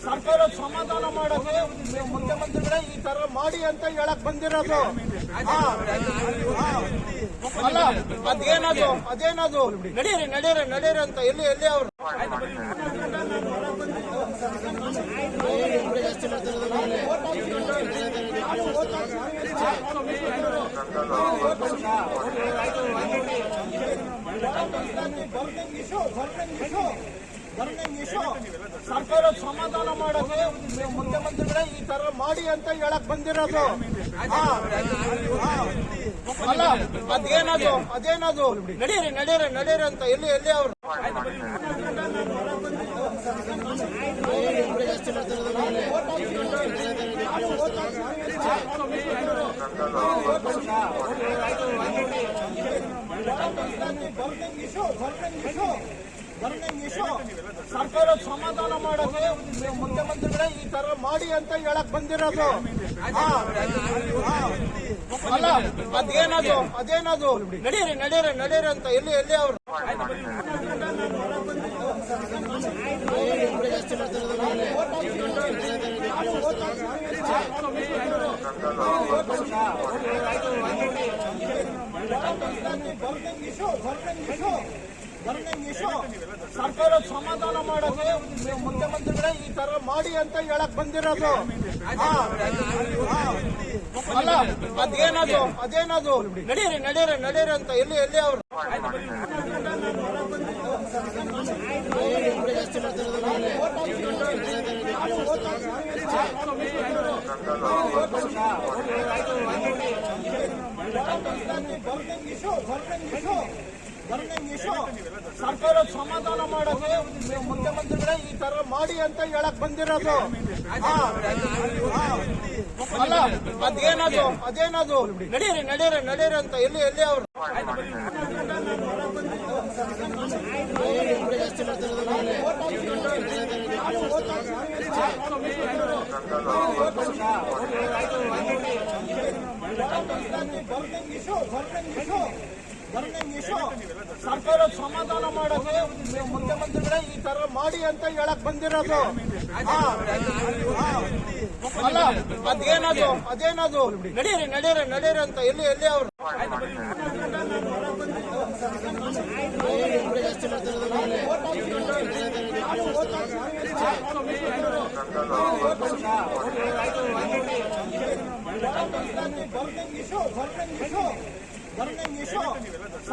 ಸರ್ಕಾರ ಸಮಾಧಾನ ಮಾಡೋದು ಮುಖ್ಯಮಂತ್ರಿಗಳೇ ಈ ತರ ಮಾಡಿ ಅಂತ ಹೇಳಕ್ ಬಂದಿರೋದು. ಅಲ್ಲ ಅದೇನದು ನಡೀರಿ ಅಂತ ಎಲ್ಲಿ ಅವರು ಸರ್ಕಾರ ಸಮಾಧಾನ ಮಾಡೋದು ಮುಖ್ಯಮಂತ್ರಿಗಳೇ ಈ ತರ ಮಾಡಿ ಅಂತ ಹೇಳಕ್ ಬಂದಿರೋದು. ಅಲ್ಲ ಅದೇನದು ನಡೀರಿ ಅಂತ ಎಲ್ಲಿ ಅವರು ಸರ್ಕಾರ ಸಮಾಧಾನ ಮಾಡೋದು ಮುಖ್ಯಮಂತ್ರಿಗಳೇ ಈ ತರ ಮಾಡಿ ಅಂತ ಹೇಳಕ್ ಬಂದಿರೋದು. ಅಲ್ಲ ಅದೇನದು ನಡೀರಿ ಅಂತ ಎಲ್ಲಿ ಅವರು ಸರ್ಕಾರ ಸಮಾಧಾನ ಮಾಡೋದು ಮುಖ್ಯಮಂತ್ರಿಗಳೇ ಈ ತರ ಮಾಡಿ ಅಂತ ಹೇಳಕ್ ಬಂದಿರೋದು. ಅಲ್ಲ ಅದೇನದು ನಡೀರಿ ಅಂತ ಎಲ್ಲಿ ಅವರು ಸರ್ಕಾರ ಸಮಾಧಾನ ಮಾಡೋದು ಮುಖ್ಯಮಂತ್ರಿಗಳೇ ಈ ತರ ಮಾಡಿ ಅಂತ ಹೇಳಕ್ ಬಂದಿರೋದು. ಅಲ್ಲ ಅದೇನದು ನಡೀರಿ ಅಂತ ಎಲ್ಲಿ ಅವರು ಸರ್ಕಾರ ಸಮಾಧಾನ ಮಾಡೋದು ಮುಖ್ಯಮಂತ್ರಿಗಳೇ ಈ ತರ ಮಾಡಿ ಅಂತ ಹೇಳಕ್ ಬಂದಿರೋದು. ಅಲ್ಲ ಅದೇನದು ನಡೀರಿ ಅಂತ ಎಲ್ಲಿ ಅವರು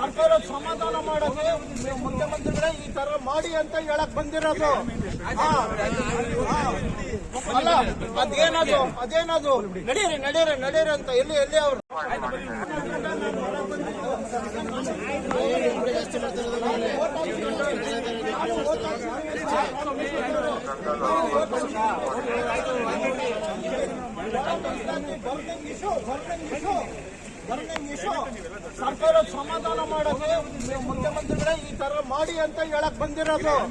ಸರ್ಕಾರ ಸಮಾಧಾನ ಮಾಡೋದು ಮುಖ್ಯಮಂತ್ರಿಗಳೇ ಈ ತರ ಮಾಡಿ ಅಂತ ಹೇಳಕ್ ಬಂದಿರೋದು. ಅಲ್ಲ ಅದೇನದು ನಡೀರಿ ಅಂತ ಎಲ್ಲಿ ಅವರು ಸರ್ಕಾರ ಸಮಾಧಾನ ಮಾಡೋದು ಮುಖ್ಯಮಂತ್ರಿಗಳೇ ಈ ತರ ಮಾಡಿ ಅಂತ ಹೇಳಕ್ ಬಂದಿರೋದು.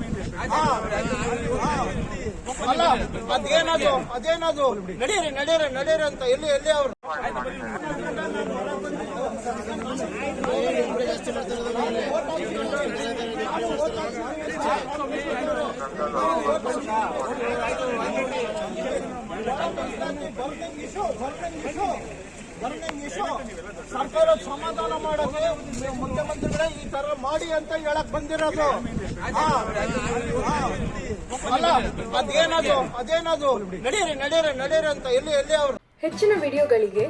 ಅಲ್ಲ ಅದೇನದು ನಡೀರಿ ಅಂತ ಎಲ್ಲಿ ಅವರು ಸರ್ಕಾರ ಸಮಾಧಾನ ಮಾಡೋದು ಮುಖ್ಯಮಂತ್ರಿಗಳೇ ಈ ತರ ಮಾಡಿ ಅಂತ ಹೇಳಕ್ ಬಂದಿರೋದು. ಅಲ್ಲ ಅದೇನದು ನಡೀರಿ ಅಂತ ಎಲ್ಲಿ ಅವರು ಹೆಚ್ಚಿನ ವಿಡಿಯೋಗಳಿಗೆ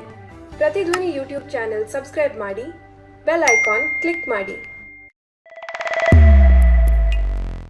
ಪ್ರತಿಧ್ವನಿ ಯೂಟ್ಯೂಬ್ ಚಾನೆಲ್ ಸಬ್ಸ್ಕ್ರೈಬ್ ಮಾಡಿ, ಬೆಲ್ ಐಕಾನ್ ಕ್ಲಿಕ್ ಮಾಡಿ.